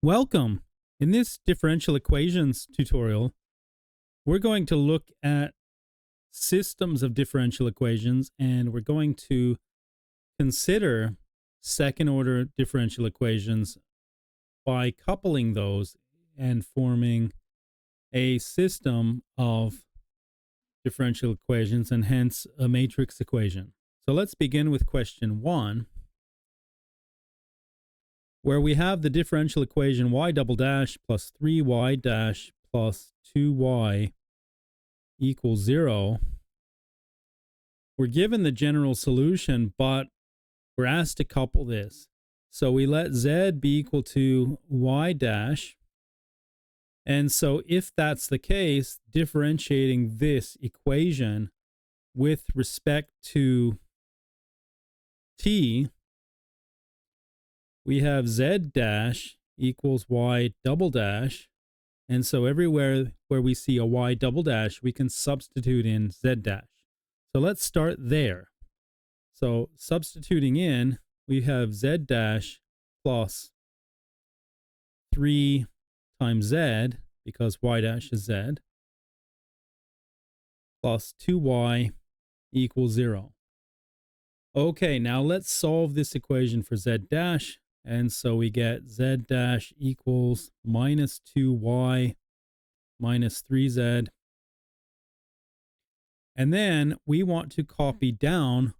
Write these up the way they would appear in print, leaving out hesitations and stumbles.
Welcome! In this differential equations tutorial, we're going to look at systems of differential equations, and we're going to consider second order differential equations by coupling those and forming a system of differential equations and hence a matrix equation. So let's begin with question 1. Where we have the differential equation y double dash plus 3y dash plus 2y equals 0. We're given the general solution, but we're asked to couple this. So we let z be equal to y dash. And so if that's the case, differentiating this equation with respect to t, we have z dash equals y double dash. And so everywhere where we see a y double dash, we can substitute in z dash. So let's start there. So substituting in, we have z dash plus 3 times z, because y dash is z, plus 2y equals 0. Okay, now let's solve this equation for z dash. And so we get z dash equals minus 2y minus 3z. And then we want to copy down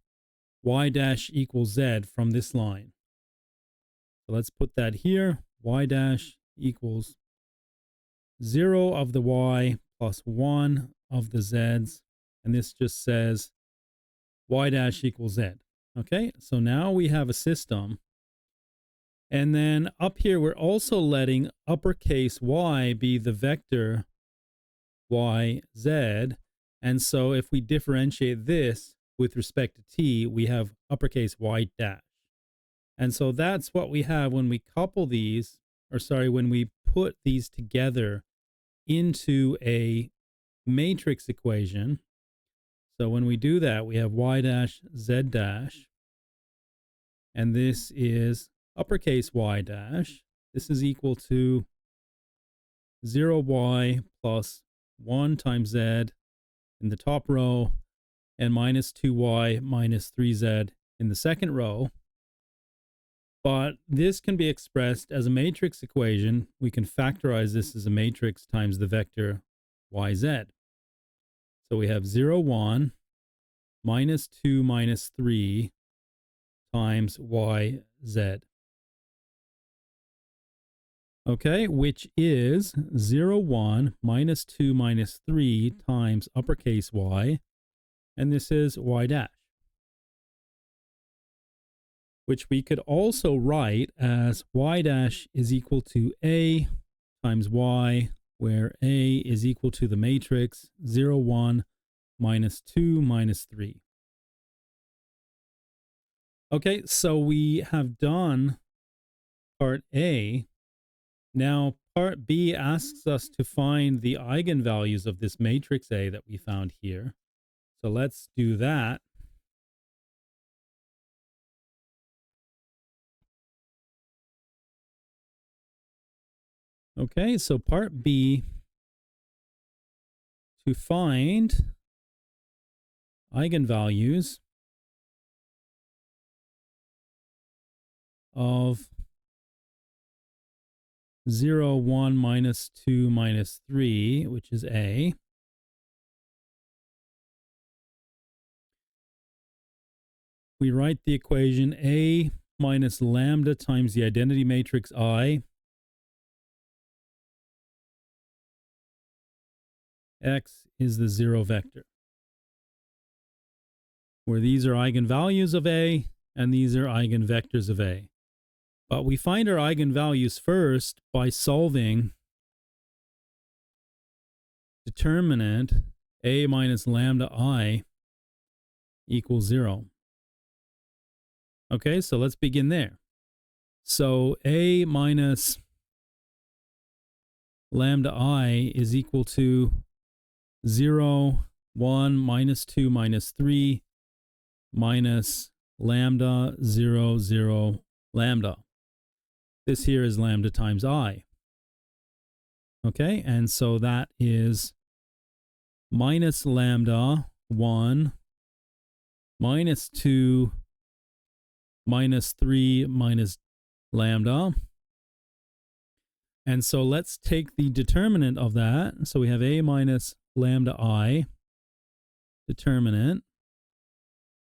y dash equals z from this line. So let's put that here. Y dash equals 0 of the y plus 1 of the z's. And this just says y dash equals z. Okay, so now we have a system. And then up here, we're also letting uppercase y be the vector y, z. And so if we differentiate this with respect to t, we have uppercase y dash. And so that's what we have when we couple these, when we put these together into a matrix equation. So when we do that, we have y dash, z dash. And this is uppercase y dash. This is equal to 0y plus 1 times z in the top row and minus 2y minus 3z in the second row. But this can be expressed as a matrix equation. We can factorize this as a matrix times the vector yz. So we have 0, 1, minus 2, minus 3 times yz. Okay, which is 0, 1, minus 2, minus 3 times uppercase y, and this is y dash, which we could also write as y dash is equal to a times y, where a is equal to the matrix 0, 1, minus 2, minus 3. Okay, so we have done part A. Now, part B asks us to find the eigenvalues of this matrix A that we found here. So let's do that. Okay, so part B, to find eigenvalues of 0, 1, minus 2, minus 3, which is A. We write the equation A minus lambda times the identity matrix I. X is the 0 vector, where these are eigenvalues of A and these are eigenvectors of A. But we find our eigenvalues first by solving determinant A minus lambda I equals 0. Okay, so let's begin there. So A minus lambda I is equal to 0, 1, minus 2, minus 3, minus lambda, 0, 0, lambda. This here is lambda times I. Okay, and so that is minus lambda 1 minus 2 minus 3 minus lambda. And so let's take the determinant of that. So we have a minus lambda I determinant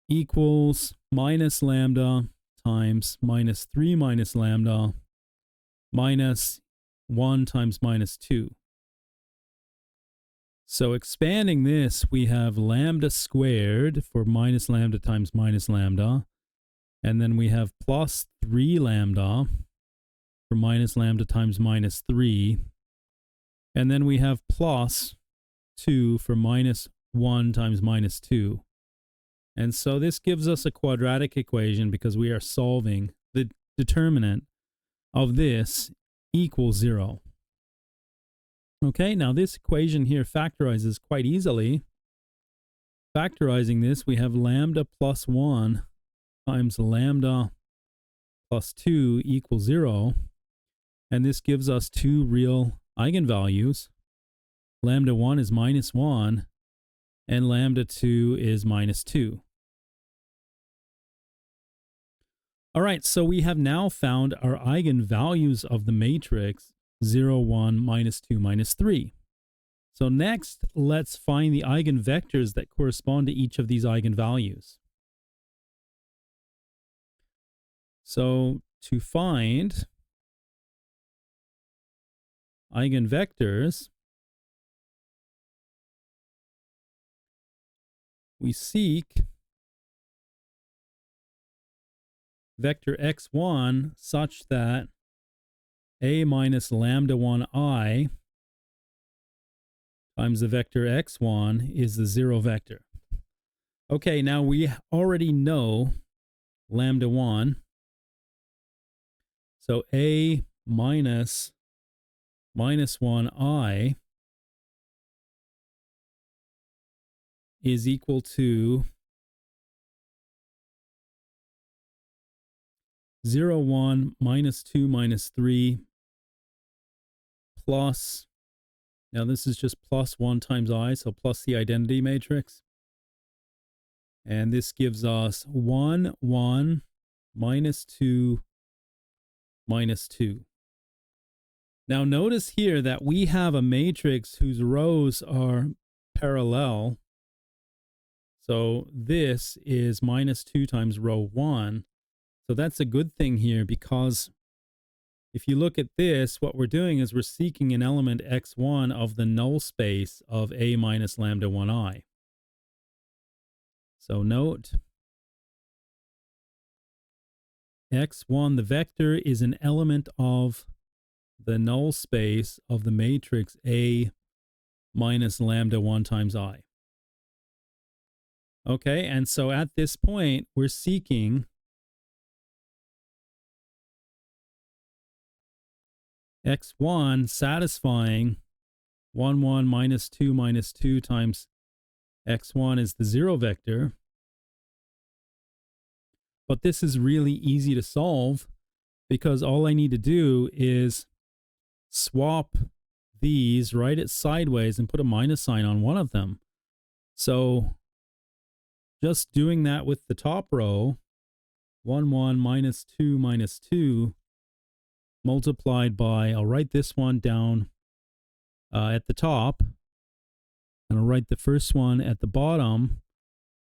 equals minus lambda times minus 3 minus lambda minus 1 times minus 2. So expanding this, we have lambda squared for minus lambda times minus lambda. And then we have plus 3 lambda for minus lambda times minus 3. And then we have plus 2 for minus 1 times minus 2. And so this gives us a quadratic equation because we are solving the determinant of this equals 0. Okay, now this equation here factorizes quite easily. Factorizing this, we have lambda plus 1 times lambda plus 2 equals 0. And this gives us two real eigenvalues. Lambda 1 is minus 1, and lambda 2 is minus 2. All right, so we have now found our eigenvalues of the matrix 0, 1, minus 2, minus 3. So next, let's find the eigenvectors that correspond to each of these eigenvalues. So to find eigenvectors, we seek vector x1 such that a minus lambda 1I times the vector x1 is the 0 vector. Okay, now we already know lambda 1. So a minus 1I is equal to 0, 1, minus 2, minus 3, plus, now this is just plus 1 times I, so plus the identity matrix. And this gives us 1, 1, minus 2, minus 2. Now notice here that we have a matrix whose rows are parallel. So this is minus 2 times row 1. So that's a good thing here, because if you look at this, what we're doing is we're seeking an element x1 of the null space of a minus lambda 1I. So note, x1, the vector, is an element of the null space of the matrix a minus lambda 1 times I. Okay, and so at this point, we're seeking x1 satisfying 1, 1, minus 2 times x1 is the 0 vector. But this is really easy to solve because all I need to do is swap these, write it sideways, and put a minus sign on one of them. So just doing that with the top row, 1, 1, minus 2, multiplied by, I'll write this one down at the top, and I'll write the first one at the bottom.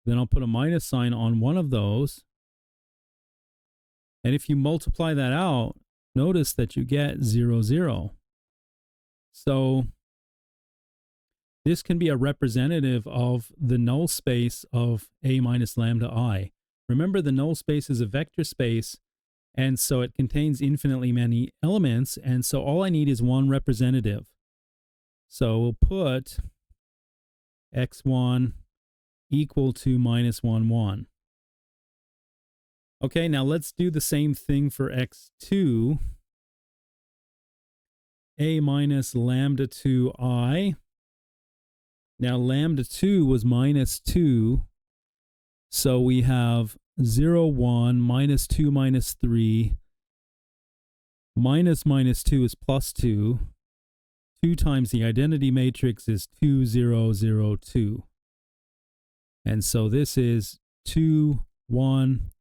Then I'll put a minus sign on one of those. And if you multiply that out, notice that you get 0, 0. So this can be a representative of the null space of a minus lambda I. Remember, the null space is a vector space, and so it contains infinitely many elements, and so all I need is one representative. So we'll put x1 equal to minus 1, 1. Okay, now let's do the same thing for x2. A minus lambda 2I. Now lambda 2 was minus 2, so we have 0, 1, minus 2, minus 3, minus minus 2 is plus 2. 2 times the identity matrix is 2, 0, 0, 2. And so this is 2, 1,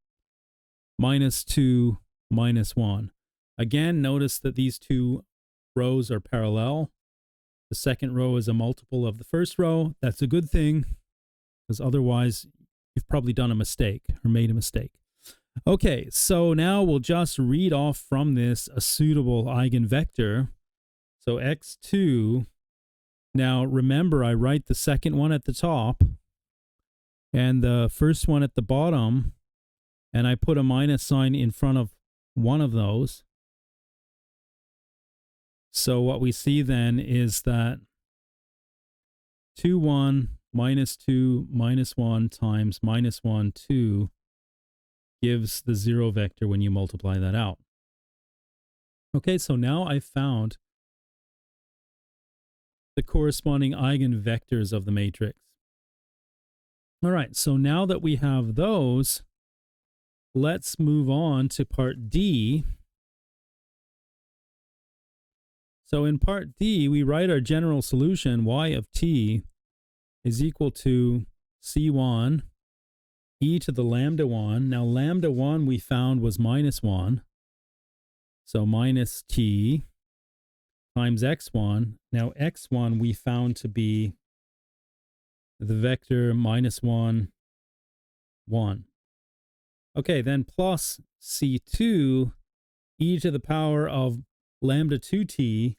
minus 2, minus 1. Again, notice that these two rows are parallel. The second row is a multiple of the first row. That's a good thing, because otherwise you've probably done a mistake or made a mistake. Okay, so now we'll just read off from this a suitable eigenvector. So x2, now remember I write the second one at the top and the first one at the bottom, and I put a minus sign in front of one of those. So what we see then is that 2, 1, minus 2, minus 1 times minus 1, 2 gives the 0 vector when you multiply that out. Okay, so now I've found the corresponding eigenvectors of the matrix. All right, so now that we have those, let's move on to part D. So in part D, we write our general solution, y of t is equal to c1 e to the lambda 1. Now lambda 1 we found was minus 1. So minus t times x1. Now x1 we found to be the vector minus 1, 1. Okay, then plus c2 e to the power of lambda 2t.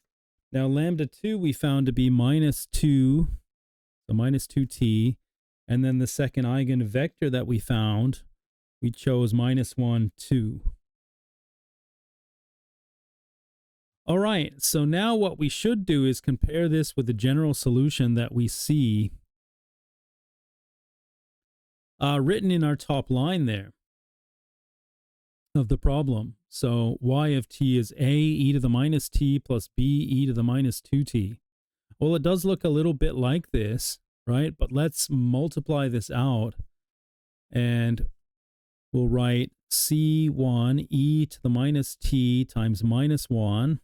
Now lambda 2 we found to be minus 2, so minus 2t. And then the second eigenvector that we found, we chose minus 1, 2. All right, so now what we should do is compare this with the general solution that we see written in our top line there of the problem. So y of t is a e to the minus t plus b e to the minus 2t. Well, it does look a little bit like this, right? But let's multiply this out, and we'll write c1 e to the minus t times minus 1.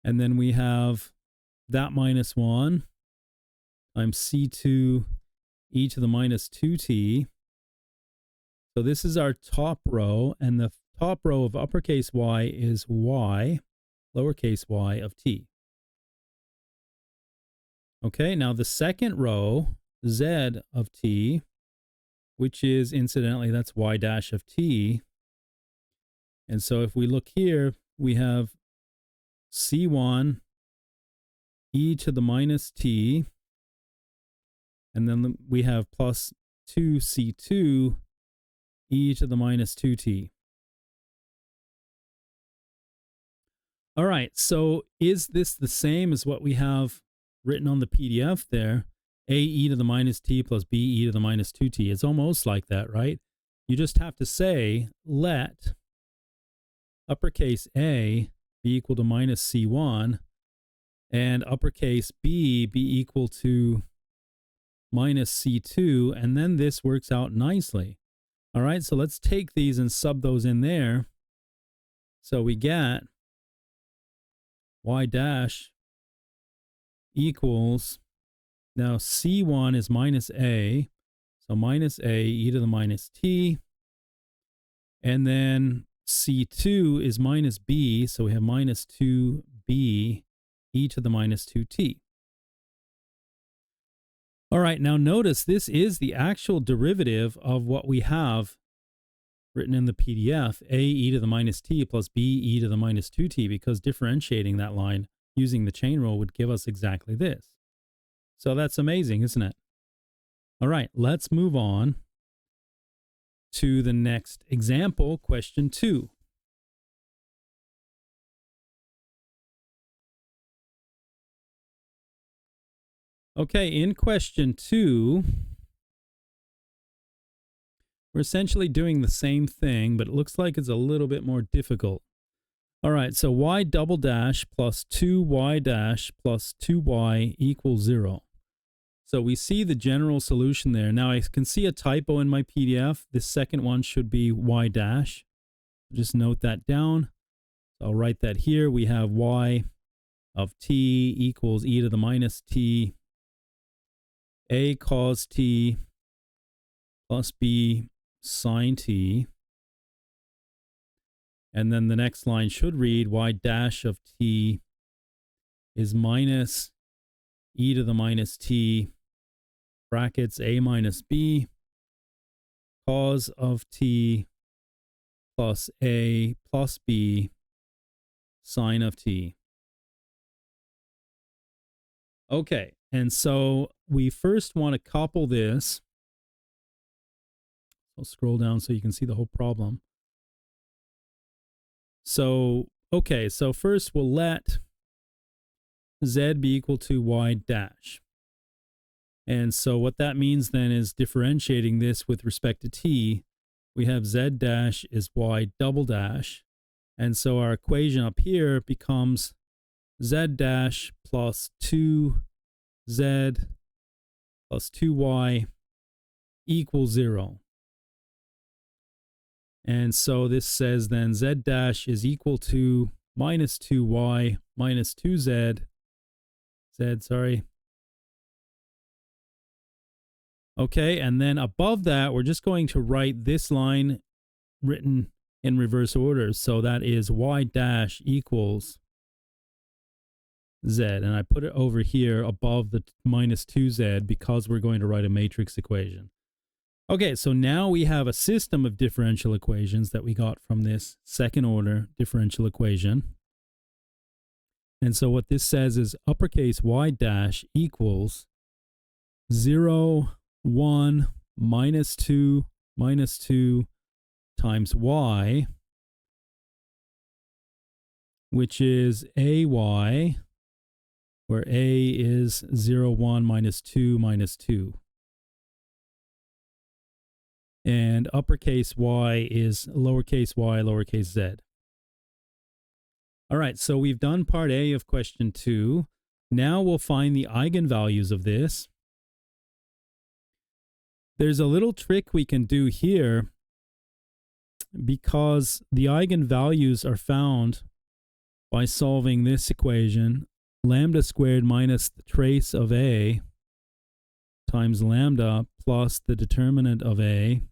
And then we have that minus 1 times c2 e to the minus 2t. So this is our top row, and the top row of uppercase y is y, lowercase y of t. Okay, now the second row, z of t, which is, incidentally, that's y dash of t. And so if we look here, we have c1 e to the minus t, and then we have plus 2c2 e to the minus 2t. All right, so is this the same as what we have written on the PDF there? A e to the minus t plus b e to the minus 2t. It's almost like that, right? You just have to say, let uppercase A be equal to minus c1 and uppercase B be equal to minus c2, and then this works out nicely. All right, so let's take these and sub those in there. So we get y dash equals, now c1 is minus a, so minus a e to the minus t, and then c2 is minus b, so we have minus 2b e to the minus 2t. All right, now notice this is the actual derivative of what we have written in the PDF, a e to the minus t plus b e to the minus 2t, because differentiating that line using the chain rule would give us exactly this. So that's amazing, isn't it? All right, let's move on to the next example, question 2. Okay, in question 2, we're essentially doing the same thing, but it looks like it's a little bit more difficult. All right, so y double dash plus 2y dash plus 2y equals 0. So we see the general solution there. Now I can see a typo in my PDF. This second one should be y dash. Just note that down. I'll write that here. We have y of t equals e to the minus t, a cos t plus b sine t. And then the next line should read y dash of t is minus e to the minus t brackets a minus b cos of t plus a plus b sine of t. Okay, and so we first want to couple this. I'll scroll down so you can see the whole problem. So, okay, so first we'll let z be equal to y dash. And so what that means then is differentiating this with respect to t, we have z dash is y double dash. And so our equation up here becomes z dash plus 2z plus 2y equals 0. And so this says then z dash is equal to minus 2y minus 2z, sorry. Okay, and then above that, we're just going to write this line written in reverse order. So that is y dash equals z. And I put it over here above the minus 2z because we're going to write a matrix equation. Okay, so now we have a system of differential equations that we got from this second order differential equation. And so what this says is uppercase y dash equals 0, 1, minus 2 times y, which is ay, where a is 0, 1, minus 2, minus 2. And uppercase y is lowercase y, lowercase z. All right, so we've done part A of question 2. Now we'll find the eigenvalues of this. There's a little trick we can do here because the eigenvalues are found by solving this equation, lambda squared minus the trace of a times lambda plus the determinant of a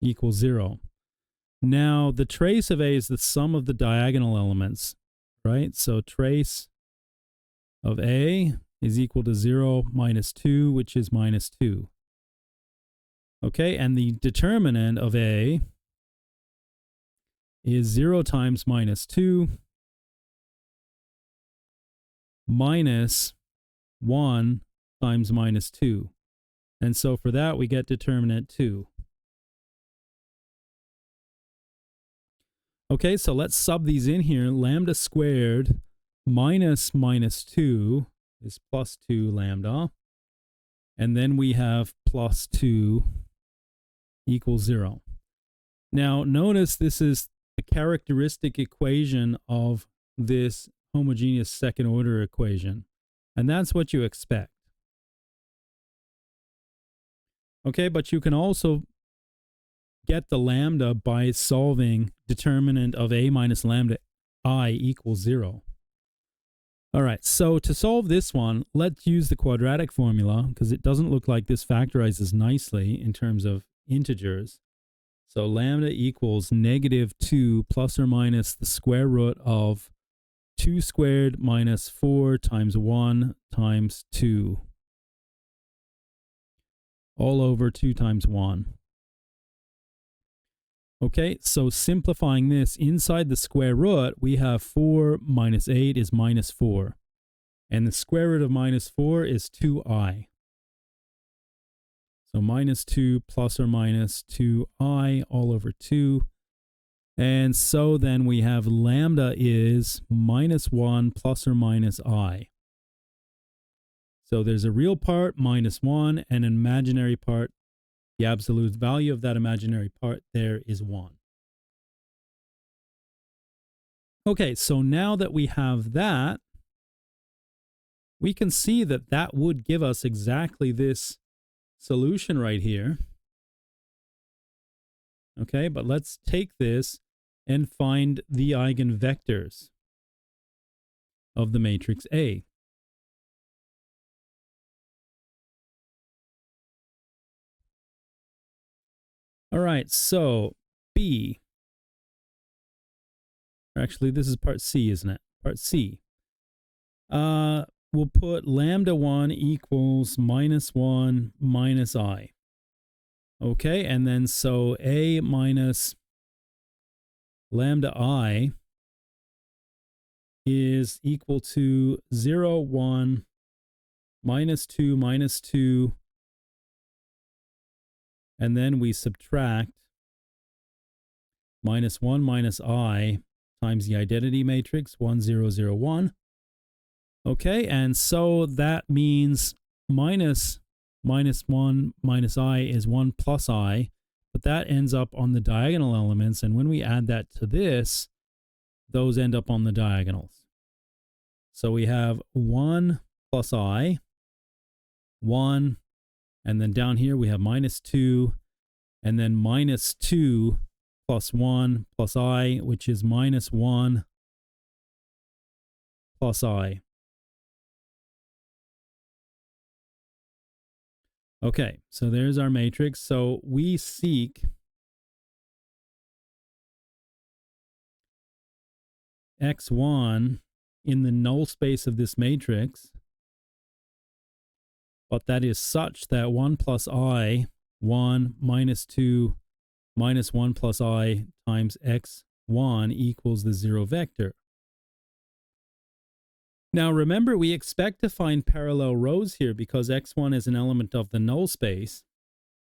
equals 0. Now, the trace of a is the sum of the diagonal elements, right? So trace of a is equal to 0 minus 2, which is minus 2. Okay, and the determinant of a is 0 times minus 2 minus 1 times minus 2. And so for that, we get determinant 2. Okay, so let's sub these in here. Lambda squared minus minus 2 is plus 2 lambda. And then we have plus 2 equals 0. Now, notice this is the characteristic equation of this homogeneous second order equation. And that's what you expect. Okay, but you can also get the lambda by solving determinant of a minus lambda I equals 0. All right, so to solve this one, let's use the quadratic formula because it doesn't look like this factorizes nicely in terms of integers. So lambda equals negative 2 plus or minus the square root of 2 squared minus 4 times 1 times 2 all over 2 times 1. Okay, so simplifying this, inside the square root, we have 4 minus 8 is minus 4. And the square root of minus 4 is 2i. So minus 2 plus or minus 2i all over 2. And so then we have lambda is minus 1 plus or minus I. So there's a real part, minus 1, and an imaginary part. The absolute value of that imaginary part there is 1. Okay, so now that we have that, we can see that that would give us exactly this solution right here. Okay, but let's take this and find the eigenvectors of the matrix A. All right, so B. Actually, this is part C, isn't it? Part C. We'll put lambda 1 equals -1 minus I. Okay, and then so A minus lambda I is equal to 0, 1, minus 2, and then we subtract -1 minus I times the identity matrix 1, 0, 0, 1. Okay, and so that means -1 minus I is 1 plus I, but that ends up on the diagonal elements, and when we add that to this, those end up on the diagonals. So we have 1 plus I, 1, and then down here we have -2, and then -2 plus 1 plus I, which is -1 plus I. Okay, so there's our matrix. So we seek x1 in the null space of this matrix, but that is such that 1 plus I, 1 minus 2 minus 1 plus I times x1 equals the 0 vector. Now remember, we expect to find parallel rows here because x1 is an element of the null space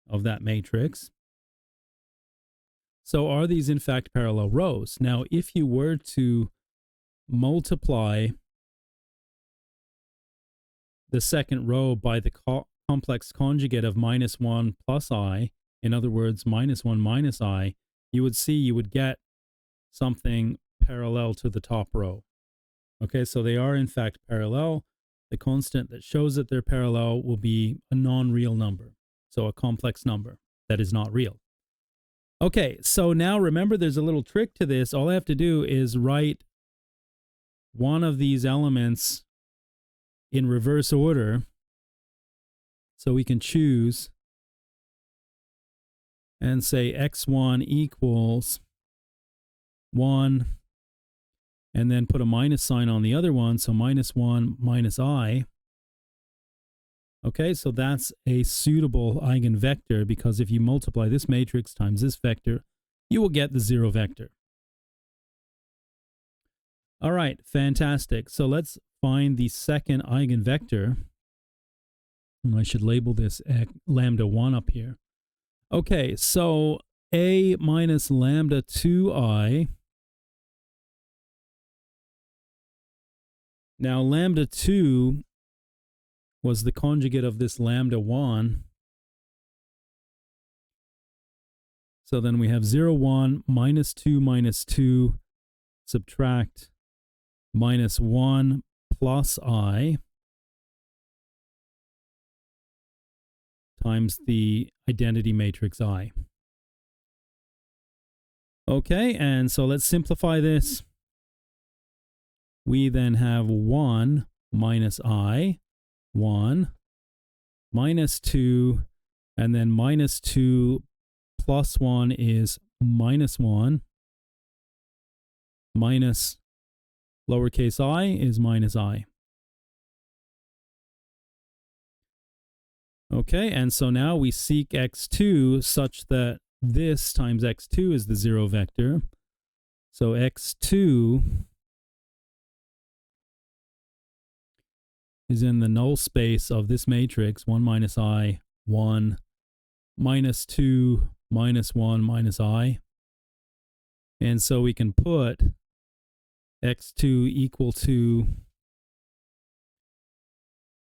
of that matrix. So are these in fact parallel rows? Now, if you were to multiply the second row by the complex conjugate of -1 plus I, in other words, -1 minus I, you would see you would get something parallel to the top row. Okay, so they are in fact parallel. The constant that shows that they're parallel will be a non-real number, so a complex number that is not real. Okay, so now remember there's a little trick to this. All I have to do is write one of these elements in reverse order. So we can choose and say x1 equals 1, and then put a minus sign on the other one, so -1 minus I. Okay, so that's a suitable eigenvector because if you multiply this matrix times this vector, you will get the 0 vector. All right, fantastic. So let's find the second eigenvector. And I should label this lambda 1 up here. Okay, so A minus lambda 2I. Now, lambda 2 was the conjugate of this lambda 1. So then we have 0, 1, minus 2, subtract -1 plus I times the identity matrix I. Okay, and so let's simplify this. We then have 1 minus I, 1, -2, and then -2 plus 1 is -1, minus lowercase I is minus I. Okay, and so now we seek x2 such that this times x2 is the 0 vector. So x2 is in the null space of this matrix, 1 minus I, 1, -2, -1 minus I. And so we can put x2 equal to,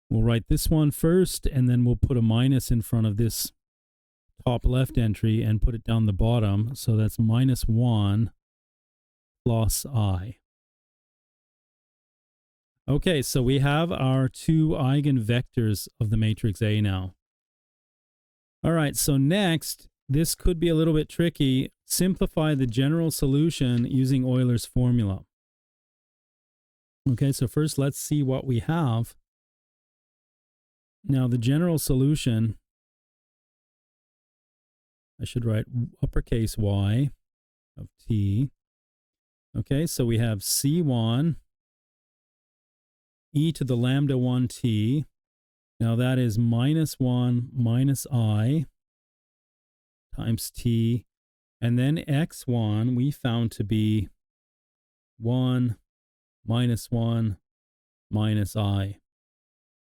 we'll write this one first, and then we'll put a minus in front of this top left entry and put it down the bottom. So that's -1 plus I. Okay, so we have our two eigenvectors of the matrix A now. All right, so next this could be a little bit tricky. Simplify the general solution using Euler's formula. Okay, so first let's see what we have. Now the general solution, I should write uppercase Y of t. Okay, so we have C1 e to the lambda 1 t. Now that is minus 1 minus I times t. And then x1 we found to be 1 minus 1 minus I.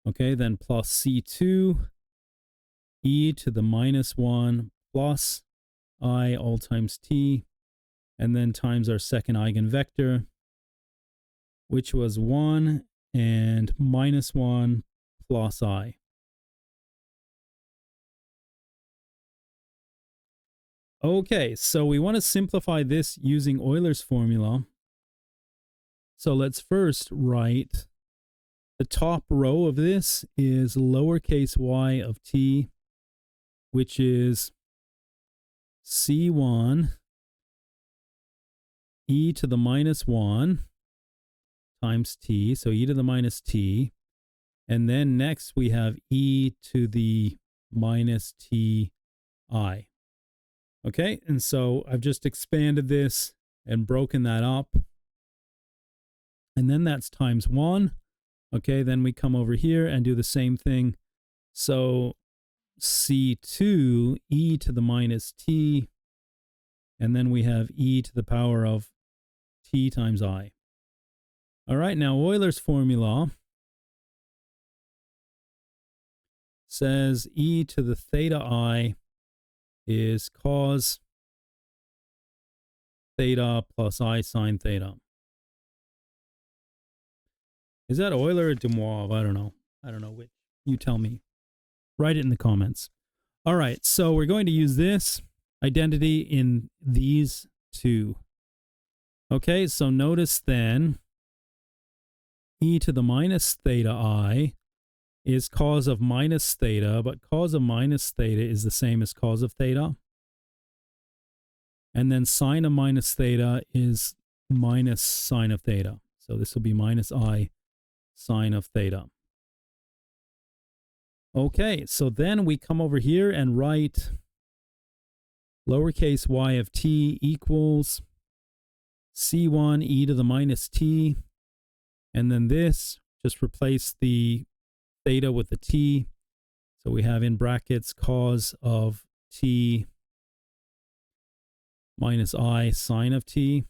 Okay, then plus C2 e to the minus 1 plus I all times t. And then times our second eigenvector, which was 1 and minus 1 plus I. Okay, so we want to simplify this using Euler's formula. So let's first write the top row of this is lowercase y of t, which is C1 e to the minus 1 times t, so e to the minus t. And then next we have e to the minus ti. Okay, and so I've just expanded this and broken that up. And then that's times 1. Okay, then we come over here and do the same thing. So C2 e to the minus t, and then we have e to the power of t times I. All right, now Euler's formula says e to the theta I is cos theta plus I sine theta. Is that Euler or de Moivre? I don't know. I don't know which. You tell me. Write it in the comments. All right, so we're going to use this identity in these two. Okay, so notice then e to the minus theta I is cos of minus theta, but cos of minus theta is the same as cos of theta. And then sine of minus theta is minus sine of theta. So this will be minus I sine of theta. Okay, so then we come over here and write lowercase y of t equals C1 e to the minus t. And then this, just replace the theta with the t. So we have in brackets cos of t minus I sine of t.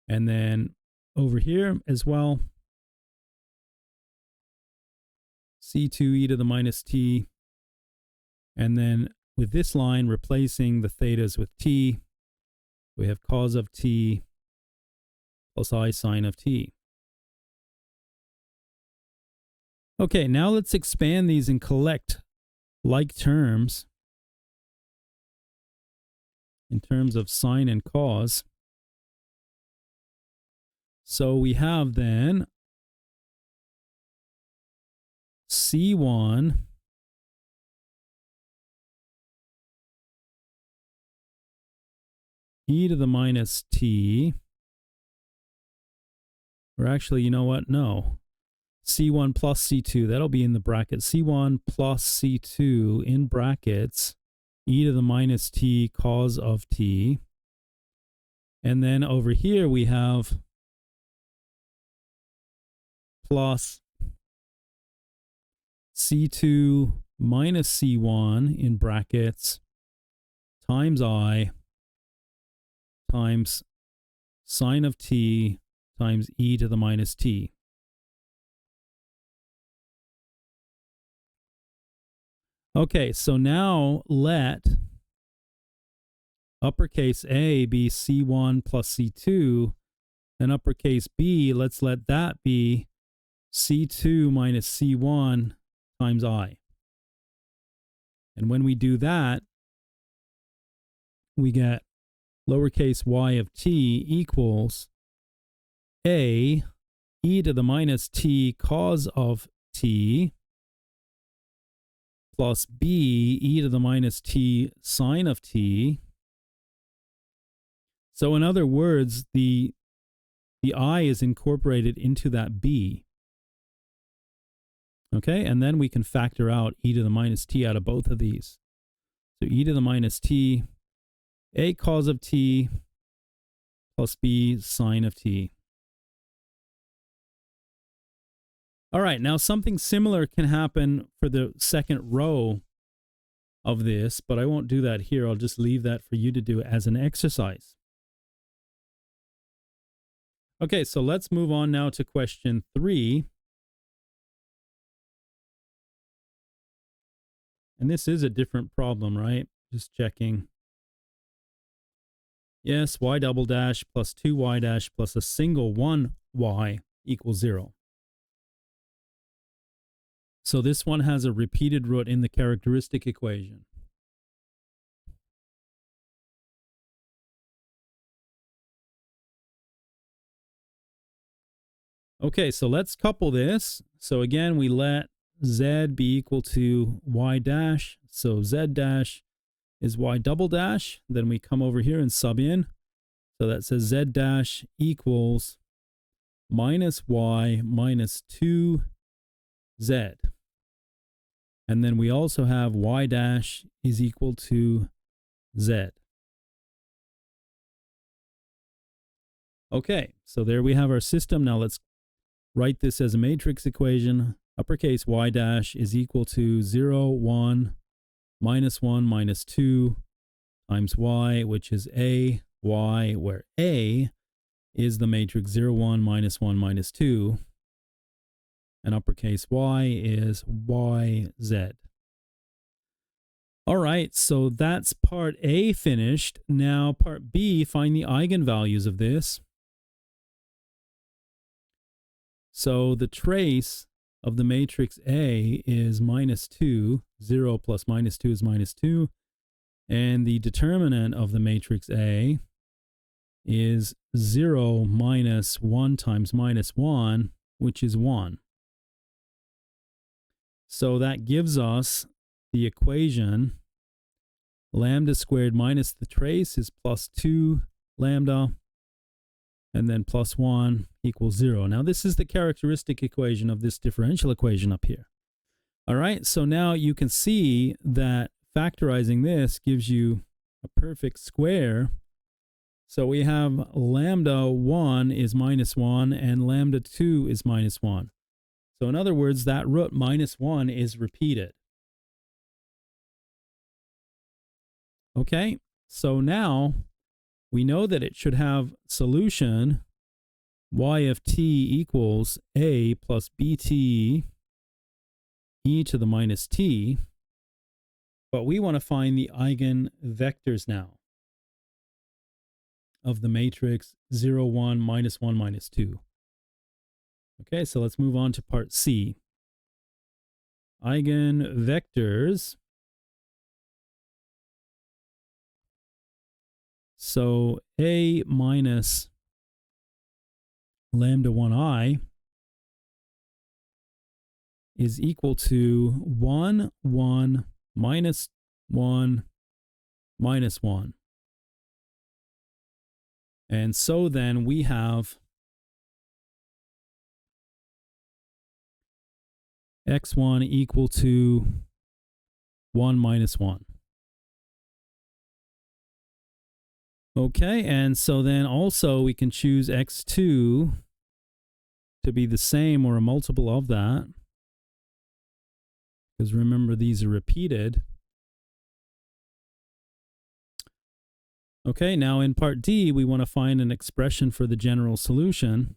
And then over here as well, C2 e to the minus t. And then with this line, replacing the thetas with t, we have cos of t plus I sine of t. Okay, now let's expand these and collect like terms in terms of sine and cos. So we have then C1 e to the minus t, or actually, you know what? No. C1 plus C2, that'll be in the bracket. C1 plus C2 in brackets, e to the minus t cos of t. And then over here we have plus C2 minus C1 in brackets times I times sine of t times e to the minus t. Okay, so now let uppercase A be C1 plus C2, and uppercase B, let's let that be C2 minus C1 times I. And when we do that, we get lowercase y of t equals A e to the minus t cos of t plus b e to the minus t sine of t. So in other words, the I is incorporated into that b. Okay, and then we can factor out e to the minus t out of both of these. So e to the minus t, a cos of t plus b sine of t. All right, now something similar can happen for the second row of this, but I won't do that here. I'll just leave that for you to do as an exercise. Okay, so let's move on now to question 3. And this is a different problem, right? Just checking. Yes, y double dash plus 2y dash plus a single 1y equals 0. So this one has a repeated root in the characteristic equation. Okay, so let's couple this. So again, we let z be equal to y dash. So z dash is y double dash. Then we come over here and sub in. So that says z dash equals minus y minus 2z. And then we also have y dash is equal to z. Okay, so there we have our system. Now let's write this as a matrix equation. Uppercase y dash is equal to 0, 1, minus 1, minus 2 times y, which is a, y, where a is the matrix 0, 1, minus 1, minus 2. And uppercase y is y, z. All right, so that's part A finished. Now part B, find the eigenvalues of this. So the trace of the matrix A is minus 2. 0 plus minus 2 is minus 2. And the determinant of the matrix A is 0 minus 1 times minus 1, which is 1. So that gives us the equation lambda squared minus the trace is plus 2 lambda, and then plus 1 equals 0. Now this is the characteristic equation of this differential equation up here. All right, so now you can see that factorizing this gives you a perfect square. So we have lambda 1 is minus 1 and lambda 2 is minus 1. So in other words, that root minus 1 is repeated. Okay, so now we know that it should have solution y of t equals a plus bt e to the minus t, but we want to find the eigenvectors now of the matrix 0, 1, minus 1, minus 2. Okay, so let's move on to part C. Eigenvectors. So A minus lambda 1I is equal to 1, 1, minus 1, minus 1. And so then we have x1 equal to 1 minus 1. Okay, and so then also we can choose x2 to be the same or a multiple of that. Because remember, these are repeated. Okay, now in part D, we want to find an expression for the general solution.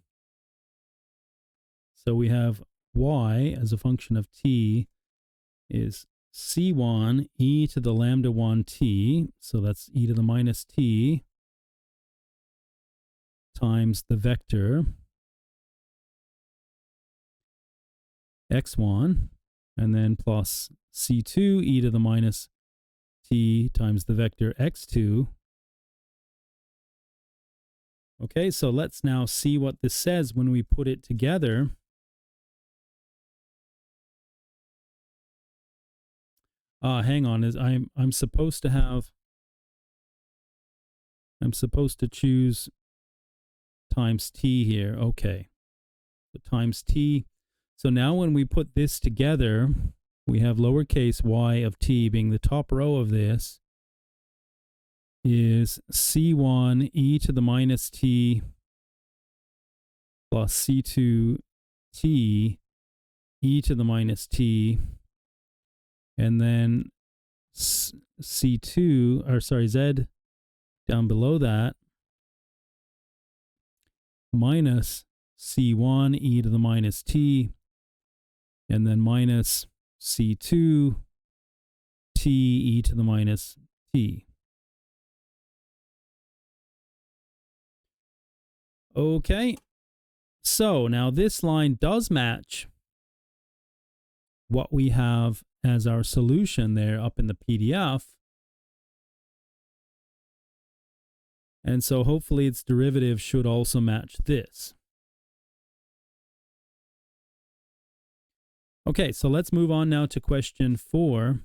So we have y as a function of t is c1 e to the lambda 1 t, so that's e to the minus t, times the vector x1, and then plus c2 e to the minus t times the vector x2. Okay, so let's now see what this says when we put it together. Hang on, is I'm supposed to have, I'm supposed to choose times t here. Okay, so times t. So now when we put this together, we have lowercase y of t being the top row of this is c1 e to the minus t plus c2 t e to the minus t, and then c2, or sorry, z down below that, minus c1 e to the minus t, and then minus c2 t e to the minus t. Okay, so now this line does match what we have as our solution there up in the PDF. And so hopefully its derivative should also match this. Okay, so let's move on now to question 4.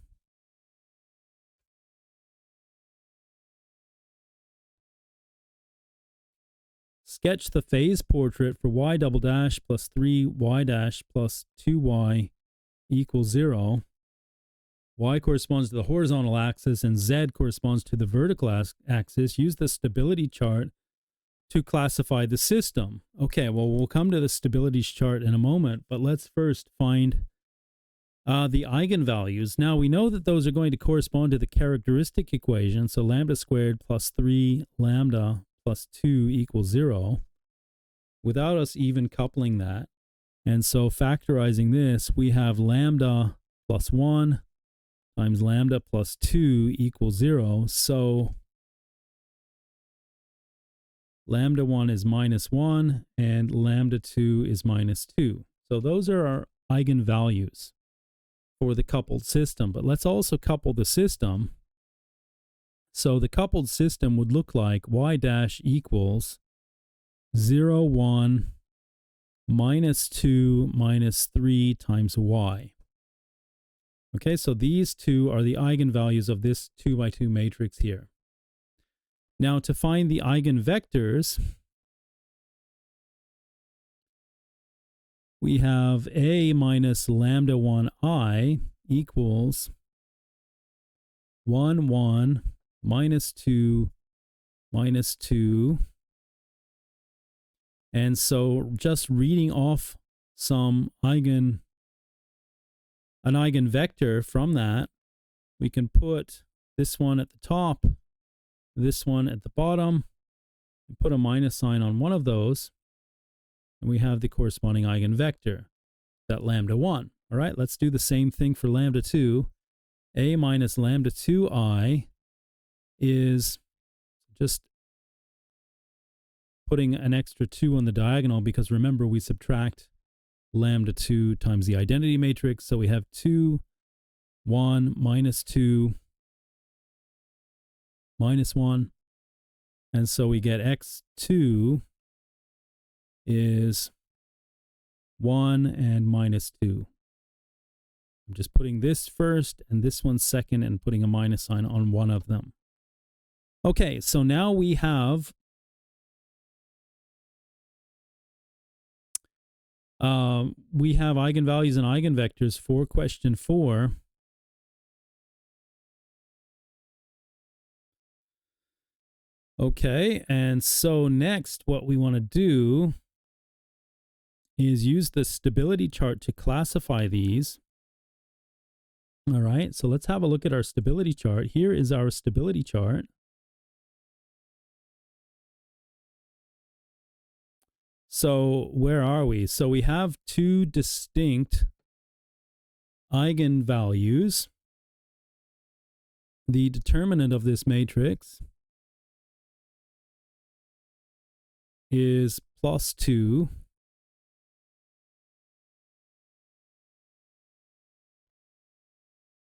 Sketch the phase portrait for y double dash plus 3y dash plus 2y equals 0. Y corresponds to the horizontal axis and Z corresponds to the vertical axis. Use the stability chart to classify the system. Okay, well, we'll come to the stability chart in a moment, but let's first find the eigenvalues. Now, we know that those are going to correspond to the characteristic equation, so lambda squared plus 3 lambda plus 2 equals 0, without us even coupling that. And so factorizing this, we have lambda plus 1 times lambda plus 2 equals 0. So lambda 1 is minus 1 and lambda 2 is minus 2. So those are our eigenvalues for the coupled system. But let's also couple the system. So the coupled system would look like y dash equals 0, 1, minus 2, minus 3 times y. Okay, so these two are the eigenvalues of this 2 by 2 matrix here. Now to find the eigenvectors, we have a minus lambda 1I equals 1, 1, minus 2, minus 2. And so just reading off an eigenvector from that, we can put this one at the top, this one at the bottom, and put a minus sign on one of those, and we have the corresponding eigenvector, that lambda 1. All right, let's do the same thing for lambda 2. A minus lambda 2I is just putting an extra 2 on the diagonal, because remember, we subtract lambda 2 times the identity matrix. So we have 2, 1, minus 2, minus 1. And so we get x2 is 1 and minus 2. I'm just putting this first and this one second and putting a minus sign on one of them. Okay, so now we have eigenvalues and eigenvectors for question 4. Okay, and so next what we want to do is use the stability chart to classify these. All right, so let's have a look at our stability chart. Here is our stability chart. So where are we? So we have two distinct eigenvalues. The determinant of this matrix is plus 2.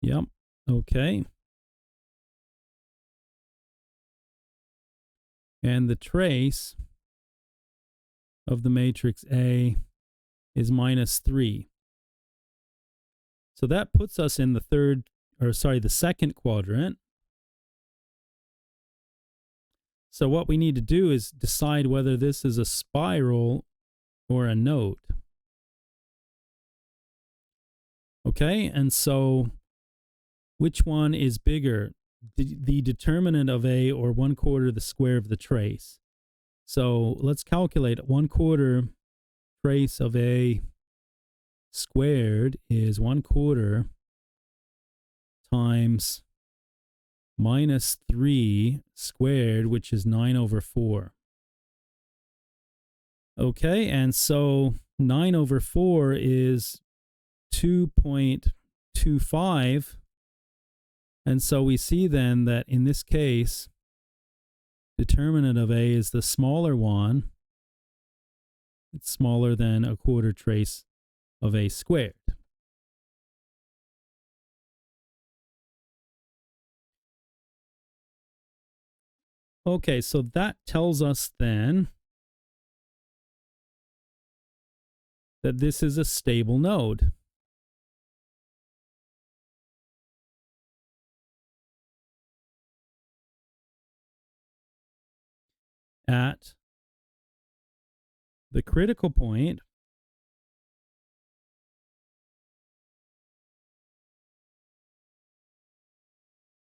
Yep, okay. And the trace of the matrix A is minus 3. So that puts us in the third the second quadrant. So what we need to do is decide whether this is a spiral or a node. Okay, and so which one is bigger, the determinant of A or 1/4 the square of the trace? So let's calculate 1/4 trace of A squared is 1/4 times -3 squared, which is 9/4. Okay, and so 9/4 is 2.25. And so we see then that in this case, determinant of A is the smaller one. It's smaller than 1/4 trace of A squared. Okay, so that tells us then that this is a stable node. At the critical point,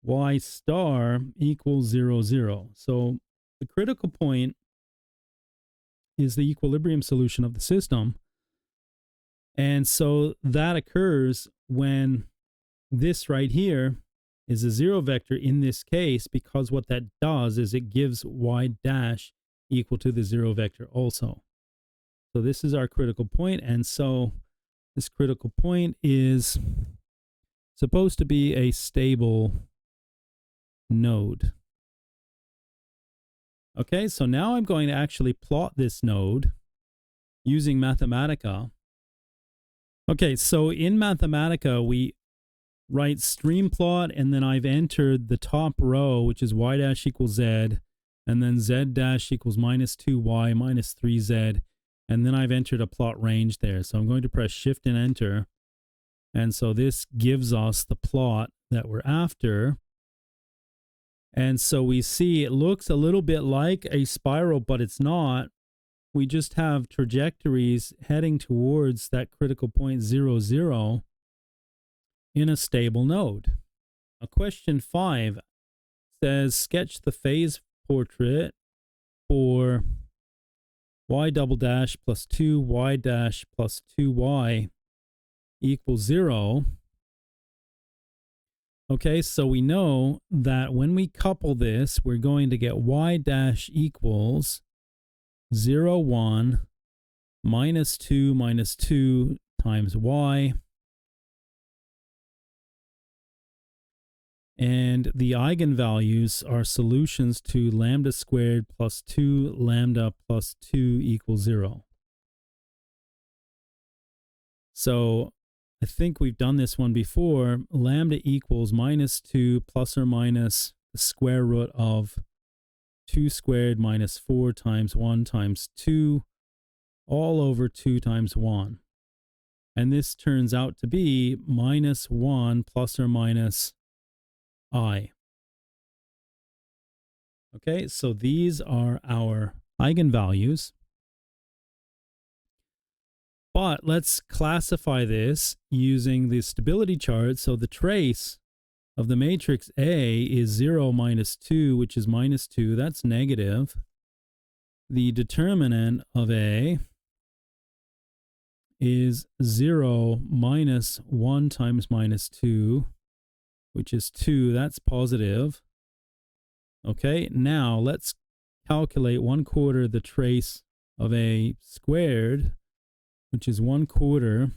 y star equals 0, 0. So the critical point is the equilibrium solution of the system. And so that occurs when this right here is a 0 vector in this case, because what that does is it gives y dash equal to the 0 vector also. So this is our critical point, and so this critical point is supposed to be a stable node. Okay, so now I'm going to actually plot this node using Mathematica. Okay, so in Mathematica, we write stream plot, and then I've entered the top row, which is y dash equals z, and then z dash equals -2y minus 3z, and then I've entered a plot range there. So I'm going to press shift and enter, and so this gives us the plot that we're after. And so we see it looks a little bit like a spiral, but it's not. We just have trajectories heading towards that critical point 0, 0 in a stable node. Now, question 5 says sketch the phase portrait for y double dash plus 2y dash plus 2y equals 0. Okay, so we know that when we couple this, we're going to get y dash equals 0, 1 minus 2 times y. And the eigenvalues are solutions to lambda squared plus 2 lambda plus 2 equals 0. So I think we've done this one before. Lambda equals -2 plus or minus the square root of 2 squared minus 4 times 1 times 2 all over 2 times 1. And this turns out to be -1 plus or minus I. Okay, so these are our eigenvalues. But let's classify this using the stability chart. So the trace of the matrix A is 0, -2, which is -2. That's negative. The determinant of A is 0 minus 1 times -2, which is 2. That's positive. Okay, now let's calculate 1/4 the trace of A squared, which is 1/4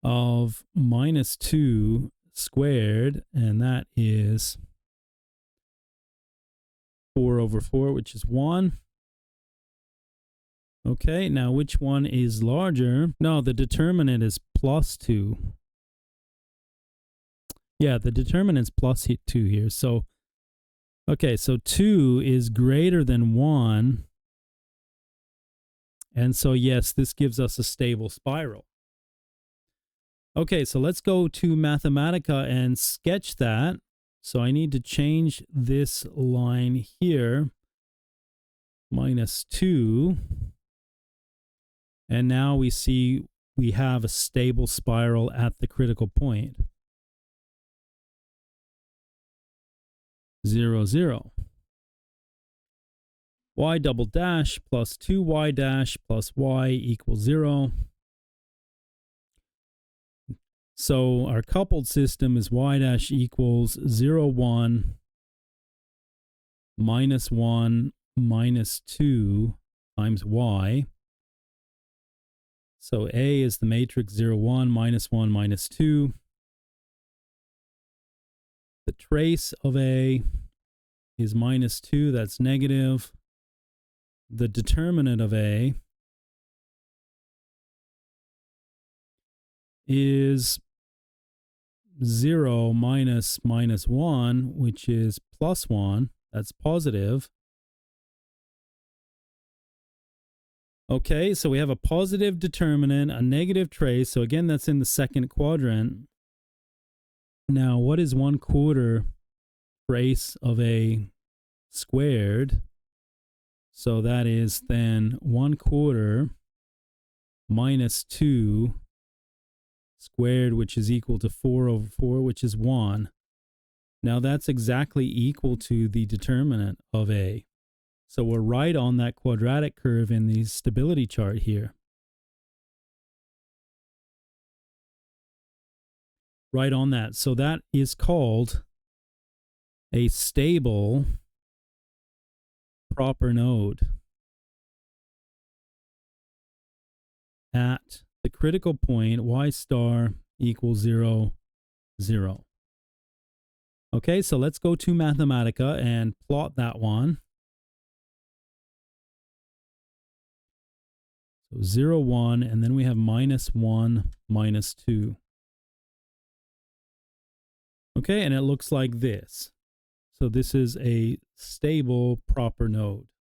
of -2 squared, and that is 4/4, which is 1. Okay, now which one is larger? No, the determinant is +2. Yeah, the determinant's +2 here. So, okay, so 2 is greater than 1. And so, yes, this gives us a stable spiral. Okay, so let's go to Mathematica and sketch that. So I need to change this line here, -2. And now we see we have a stable spiral at the critical point. 0, 0. Y double dash plus 2y dash plus y equals 0. So our coupled system is y dash equals 0, 1, -1, -2 times y. So A is the matrix 0, 1, -1, -2. The trace of A is -2, that's negative. The determinant of A is 0 minus -1, which is +1. That's positive. Okay, so we have a positive determinant, a negative trace. So again, that's in the second quadrant. Now, what is 1/4 trace of A squared? So that is then 1/4 -2 squared, which is equal to 4/4, which is 1. Now that's exactly equal to the determinant of A. So we're right on that quadratic curve in the stability chart here. Right on that. So that is called a stable proper node at the critical point y star equals 0, 0. Okay, so let's go to Mathematica and plot that one. So 0, 1, and then we have -1, -2. Okay, and it looks like this. So this is a stable proper node.